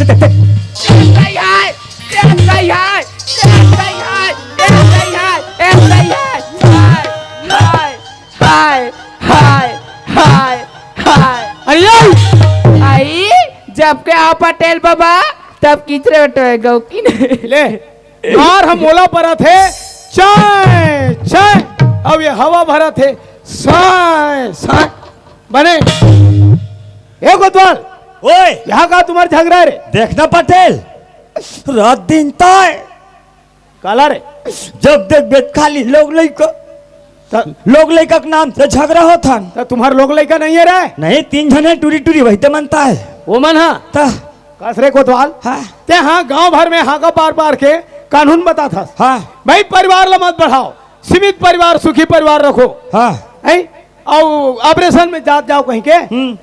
सही है, ये सही है, ये सही है, ये सही है, ये सही है। हाय हाय हाय हाय हाय। अरे आई जब के आ पटेल बाबा तब किचरे बटोए गौ की ले और हम ओला पर थे चाय चाय, अब ये हवा भरा थे साय साय बने। ए कोतवाल, ओए यहाँ का तुम्हारे झगड़ा रे? देखना पटेल, रात दिन ताय काला रे जब देख बेट खाली लोग लइका के नाम से झगड़ा होता। तो तुम्हारे लोग लड़का नहीं है रे? नहीं, 3 जने टूरी टूरी वही तो मनता है वो मन हाँ ता कसरे कोतवाल। हाँ ते हाँ गांव भर में हाँ का पार पार के कानून बता था हाँ भाई, परिवार ला मत बढ़ाओ, सीमित परिवार सुखी परिवार रखो हाँ है। और ऑपरेशन में जात जाओ कहीं के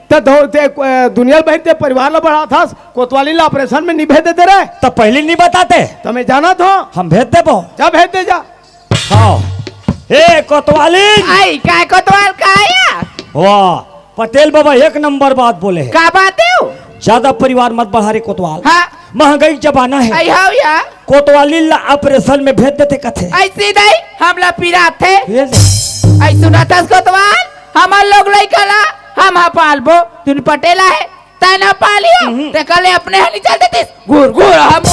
तो दौड़ते दुनिया भर ते परिवार ला बढ़ा था, कोतवाली ला ऑपरेशन में नहीं भेज देते रहे। तो पहले नहीं बताते, तुम्हें जाना था, हम भेज देबो। जा भेज दे जा। हाँ ए कोतवाली, आई काय कोतवाल का आया? वाह पटेल बाबा एक नंबर बात बोले है। का बात है वो? ज्यादा परिवार मत बढ़ा रे कोतवाल, हाँ महंगाई जमाना है। आई हाउ या कोतवाली ला ऑपरेशन में भेज देते कथे। ऐसे नहीं हम ला पिरा थे, भेज दे। ऐ सुना था कोतवाल, हमार लोग लइका ला हम हा पालबो, तुम पटेला है तना पालियो ते कले अपने हनी चल देतीस घूर घूर हम